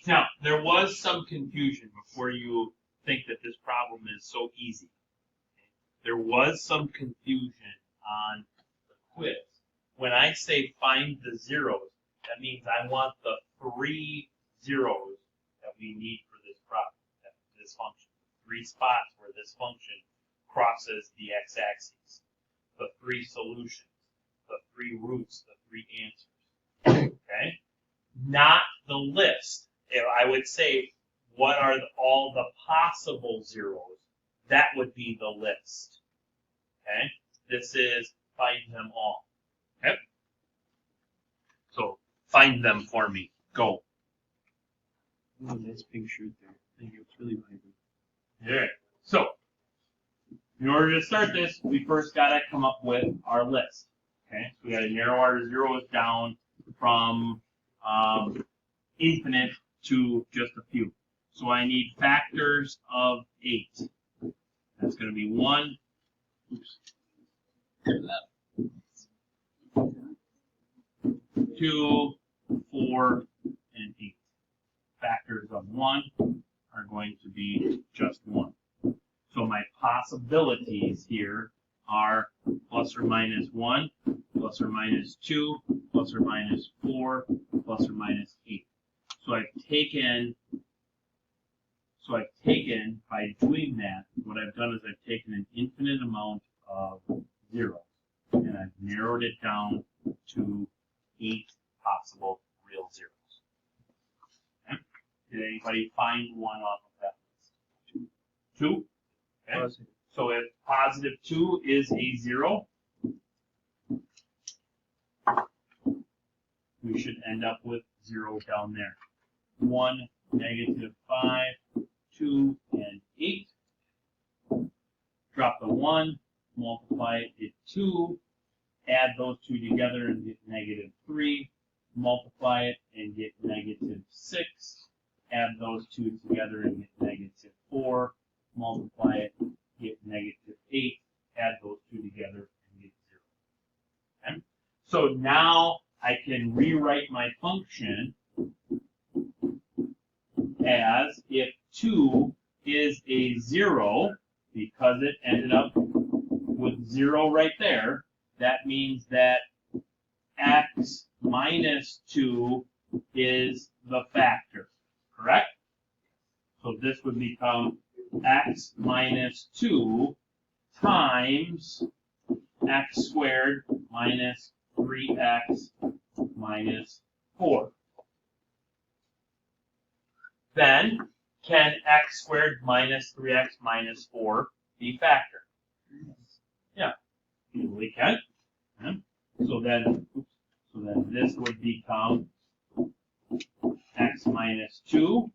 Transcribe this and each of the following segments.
Now, there was some confusion before you think that this problem is so easy. There was some confusion on the quiz. When I say find the zeros, that means I want the 3 zeros that we need for this problem, this function. 3 spots where this function crosses the x-axis. The 3 solutions, the 3 roots, the 3 answers. Okay? Not the list. If I would say, what are all the possible zeros? That would be the list. Okay? This is find them all. Okay? So find them for me. Go. Oh, nice pink shirt there. Thank you. It's really vibrant. All right. So, in order to start this, we first got to come up with our list. Okay? So we got to narrow our zeros down from infinite to just a few. So I need factors of 8. That's going to be 1. Oops. 2, 4, and 8. Factors of 1 are going to be just 1. So my possibilities here are plus or minus 1, plus or minus 2, plus or minus 4, plus or minus 8. So I've taken, by doing that, what I've done is I've taken an infinite amount of zeros, and I've narrowed it down to 8 possible real zeros. Okay? Did anybody find one off of that list? 2? Okay. So if positive 2 is a 0, we should end up with 0 down there. 1, negative 5, 2, and 8. Drop the 1, multiply it, get 2. Add those two together and get negative 3. Multiply it and get negative 6. Add those two together and get negative 4. Multiply it, get negative 8. Add those two together and get 0. Okay? So now I can rewrite my function as if 2 is a 0, because it ended up with 0 right there. That means that x minus 2 is the factor, correct? So this would become x minus 2 times x squared minus 3x minus 4. Then, can x squared minus 3x minus 4 be factor? Yeah, easily can. Yeah. So then this would become x minus 2,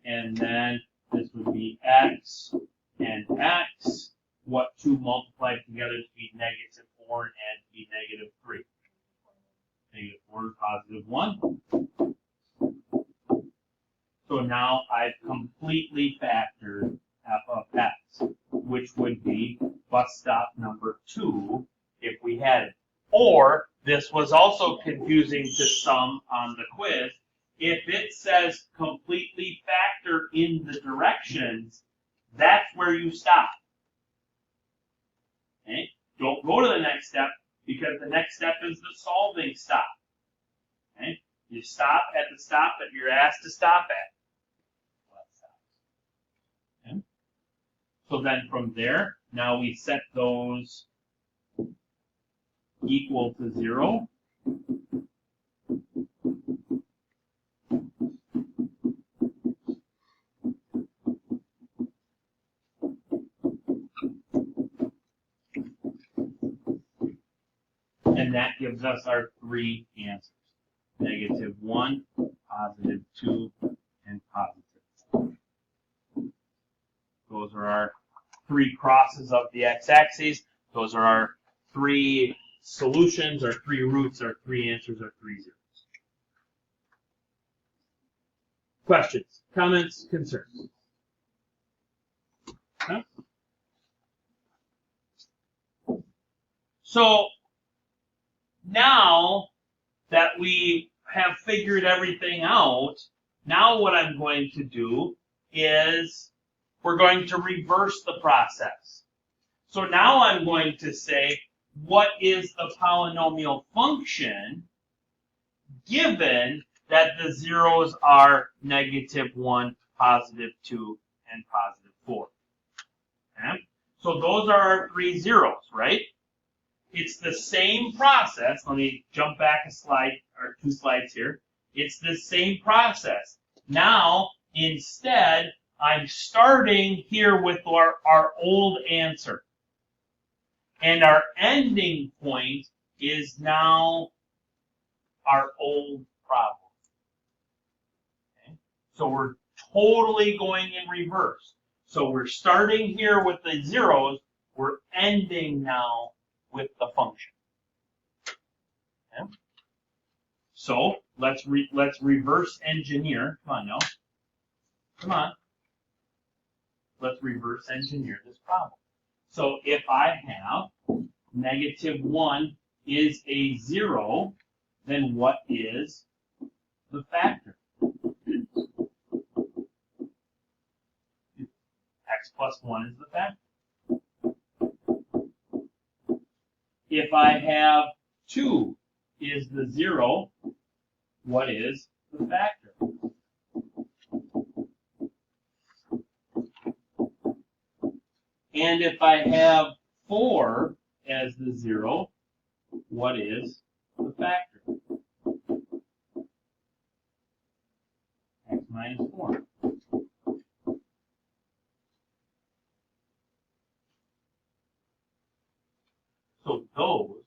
and then this would be x and x. What 2 multiplied together to be negative 4 and to be negative 3? Negative 4 is positive 1. So now I've completely factored f of x, which would be bus stop number 2 if we had it. Or, this was also confusing to some on the quiz, if it says completely factor in the directions, that's where you stop. Okay? Don't go to the next step, because the next step is the solving stop. Okay? You stop at the stop that you're asked to stop at. Okay? So then from there, now we set those equal to 0. And that gives us our 3 answers. Negative 1, positive 2, and positive 4. Those are our 3 crosses of the x-axis. Those are our 3 solutions, our 3 roots, our 3 answers, our 3 zeros. Questions, comments, concerns? Huh? So, now that we have figured everything out, Now what I'm going to do is we're going to reverse the process. So now I'm going to say, what is the polynomial function given that the zeros are -1, +2, and +4? Okay? So those are our 3 zeros, right? It's the same process. Let me jump back a slide or 2 slides here. It's the same process. Now, instead, I'm starting here with our old answer. And our ending point is now our old problem. Okay? So we're totally going in reverse. So we're starting here with the zeros. We're ending now with the function. Okay? So let's reverse engineer. Come on now. Come on. Let's reverse engineer this problem. So if I have -1 is a 0, then what is the factor? X plus 1 is the factor. If I have 2 is the 0, what is the factor? And if I have 4 as the 0, what is the factor? X minus 4. So those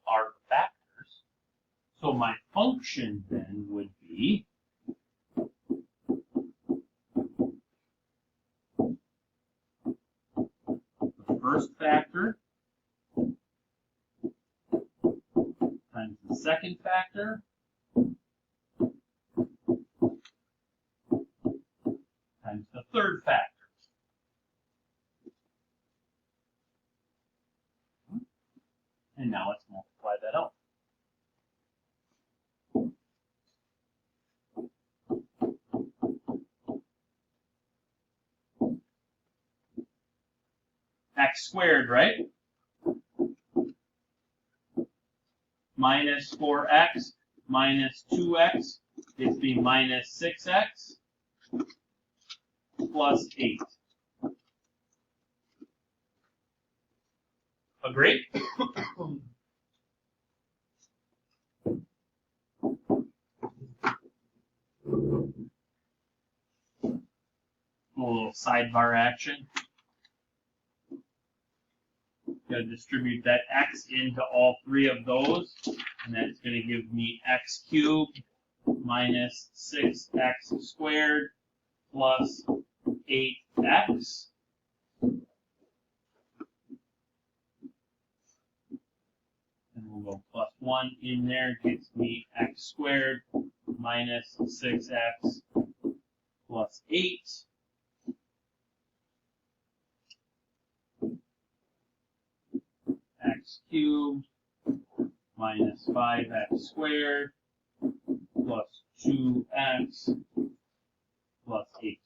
are the factors. So my function then would be the first factor times the second factor times the third factor. And now let's multiply that out. X squared, right? Minus 4x minus 2x is be minus 6x plus 8. Agree? A little sidebar action. Got to distribute that x into all 3 of those, and that's going to give me x cubed minus 6x squared plus 8x. And we'll go plus 1 in there, gets me x squared minus 6x plus 8. X cubed minus 5x squared plus 2x plus 8.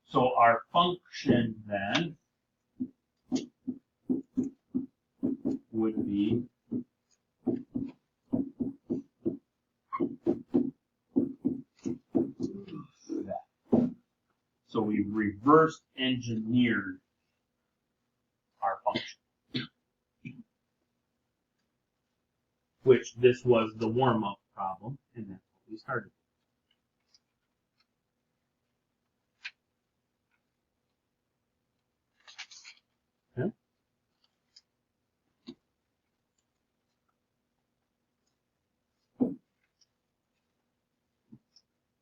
So our function then would be that. So we reverse engineered our function, which this was the warm-up problem, and that's what we started. Okay.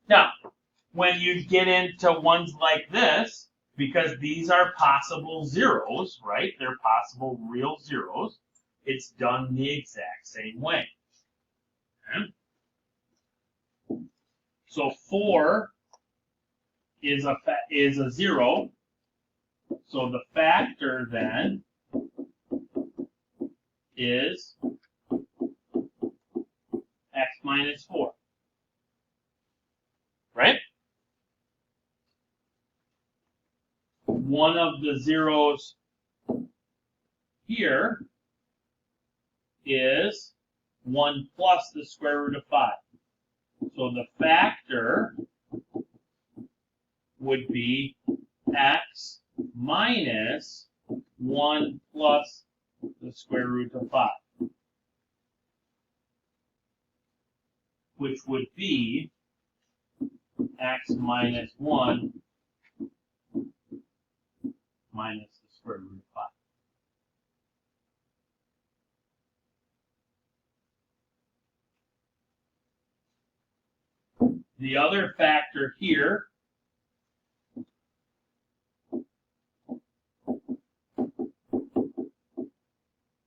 Now, when you get into ones like this, because these are possible zeros, right? They're possible real zeros. It's done the exact same way. Okay? So 4 is a 0. So the factor then is x minus 4. one of the zeros here is 1 plus the square root of 5. So the factor would be x minus 1 plus the square root of 5, which would be x minus 1 minus the square root of 5. The other factor here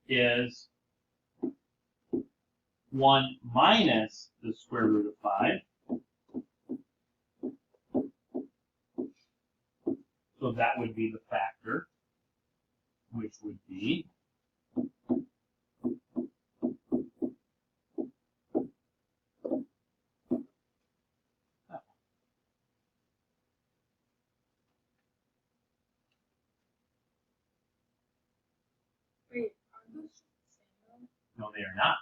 is 1 minus the square root of 5. So that would be the factor, which would be Wait, are those just the same no, they are not.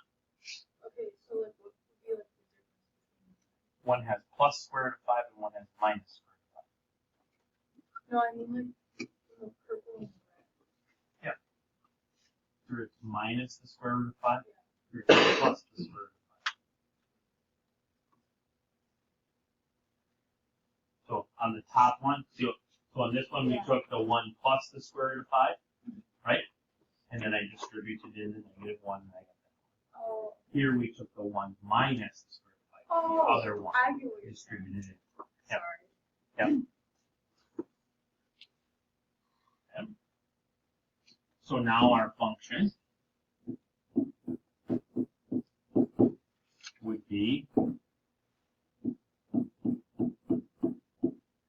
though? Okay, so like what would be like the difference between One has plus square root of 5 and one has minus square root of 5. No, I mean like the purple and the red. Here it's minus the square root of 5. Here it's plus the square root of 5. So on the top one, so on this one we Yeah. took the 1 plus the square root of 5, right? And then I distributed in the negative 1 and I got that. Oh, Here we took the 1 minus the square root of 5, oh, the other one I get what you're saying. distributed in. Yep. Sorry. Yep. So now our function would be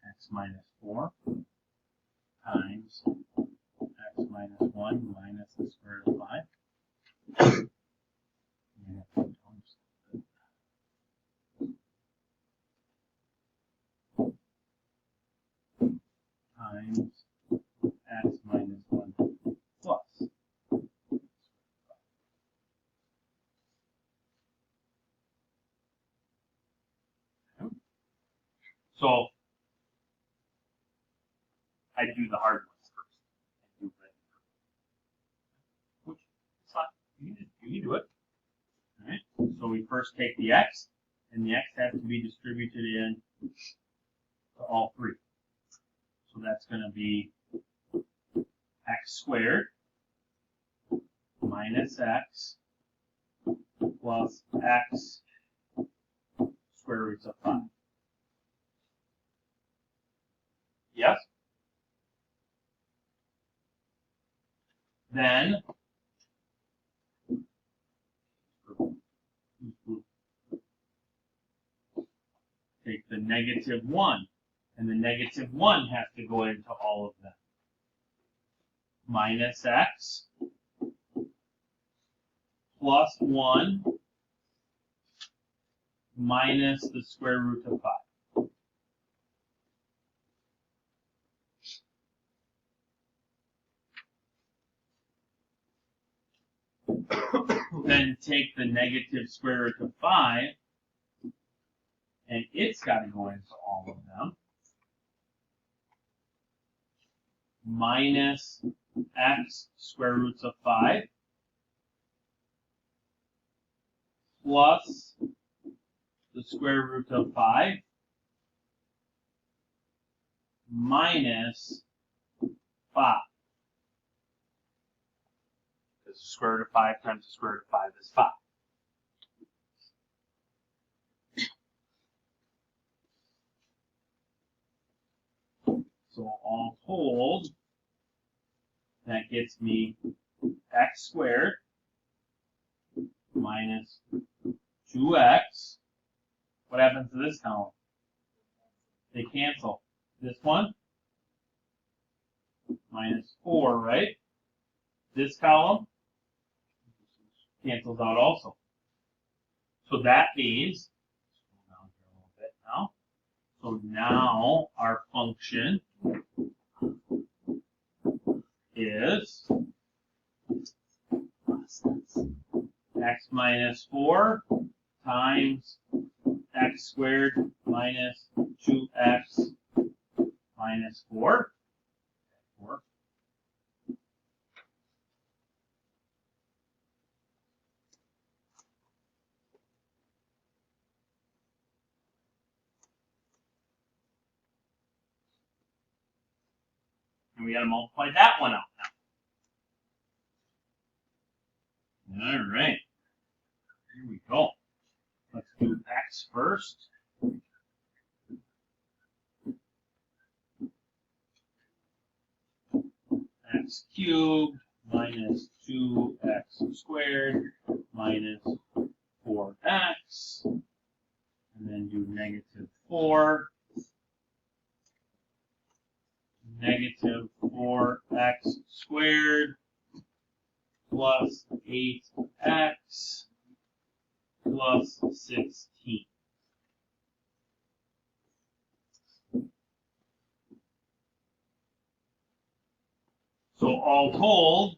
x minus 4 times x minus 1 minus the square root of 5. Times x minus 1 plus. So I do the hard ones first. I do red. Which is fine. You can do it. Alright. So we first take the x, and the x has to be distributed in to all three. So that's going to be x squared minus x plus x square roots of 5. Yes? Then take the negative 1, and the negative 1 has to go into all of them. Minus x plus 1 minus the square root of 5. Then take the negative square root of 5, and it's got to go into all of them. Minus x square roots of 5 plus the square root of 5 minus 5. Because the square root of 5 times the square root of 5 is 5. So all told, that gets me x squared minus 2x. What happens to this column? They cancel. This one minus 4, right? This column cancels out also. So that means, scroll down here a little bit now. So now our function is x minus 4 times x squared minus 2x minus 4. 4. And we got to multiply that one out now. All right. Here we go. Let's do x first. X cubed minus 2x squared minus 4x. And then do negative 4. Negative 4x squared plus 8x plus 16. So all told,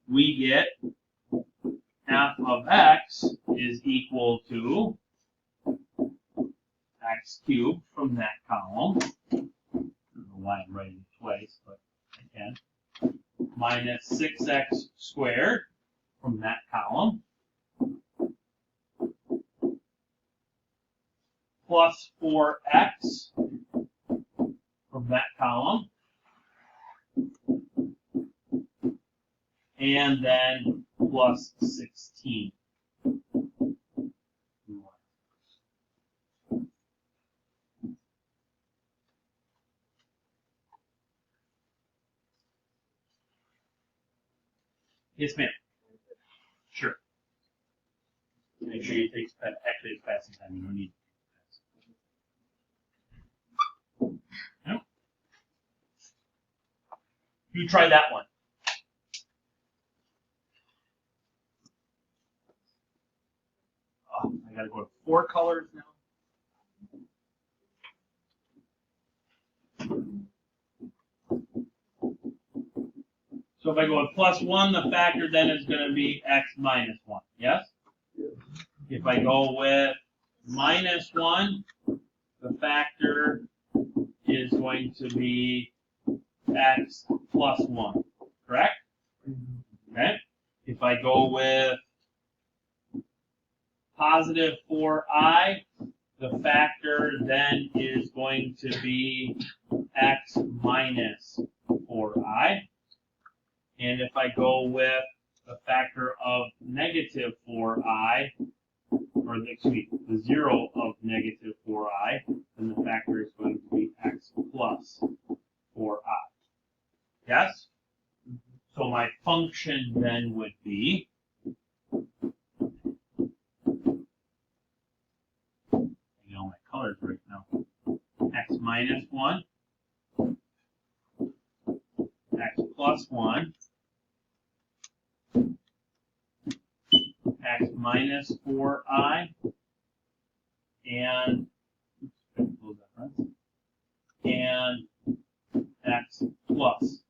we get f of x is equal to x cubed from that column. I don't know why I'm writing it twice, but I can. Minus 6x squared from that column. Plus 4x from that column. And then plus 16. Yes, ma'am. Sure. Make sure you take actually it's passing time. You don't need to pass. No? You try that one. Oh, I gotta go to 4 colors now. So if I go with plus 1, the factor then is going to be x minus 1. Yes? If I go with minus 1, the factor is going to be x plus 1. Correct? Okay. If I go with positive 4i, the factor then is going to be x minus 4i. And if I go with the factor of negative 4i, or excuse me, the 0 of negative 4i, then the factor is going to be x plus 4i. Yes? So my function then would be my colors right now. X minus 1, x plus 1, x minus 4i, and x plus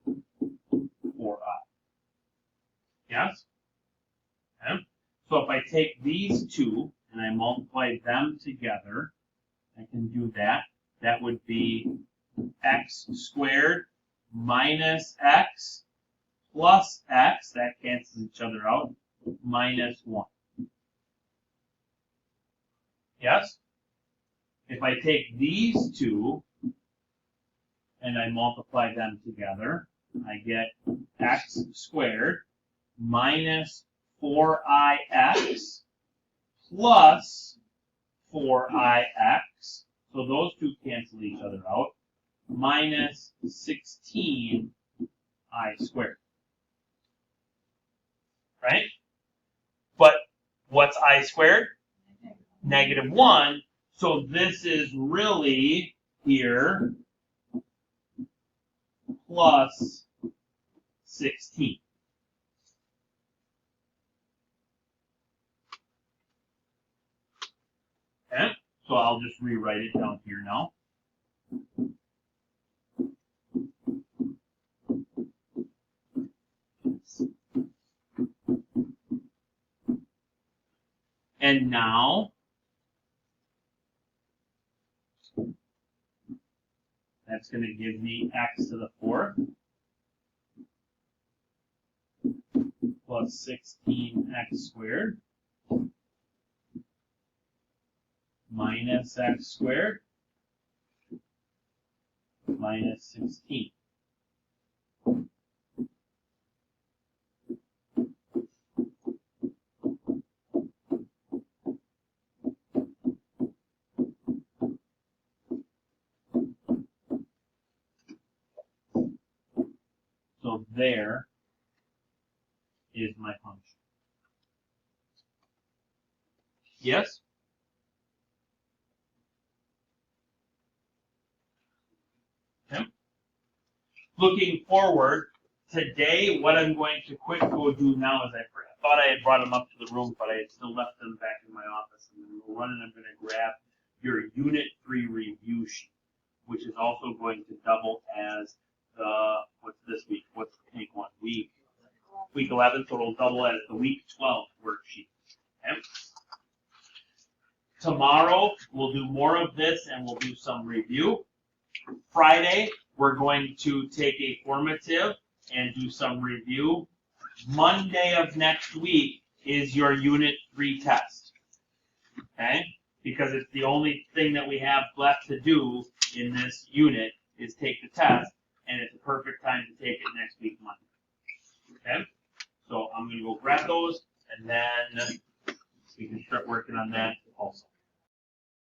4i. Yes? Okay. So if I take these two and I multiply them together, I can do that. That would be x squared minus x plus x, that cancels each other out, minus 1. Yes? If I take these two and I multiply them together, I get x squared minus 4ix plus 4ix, so those two cancel each other out, minus 16i squared. Right? But what's I squared? Negative 1. So this is really here plus 16. Okay? So I'll just rewrite it down here now. And now, that's going to give me x to the fourth plus 16x squared minus x squared minus 16. So there is my function. Yes? Okay. Looking forward, today what I'm going to quick go do now is I thought I had brought them up to the room, but I had still left them back in my office. And then we'll run and I'm going to grab your Unit 3 review sheet, which is also going to double as the, what's this week? What's the pink one? Week 11, so it'll double as the week 12 worksheet. Okay? Tomorrow, we'll do more of this and we'll do some review. Friday, we're going to take a formative and do some review. Monday of next week is your Unit 3 test. Okay? Because it's the only thing that we have left to do in this unit is take the test, and it's a perfect time to take it next week, Monday. Okay? So I'm going to go grab those, and then we can start working on that also.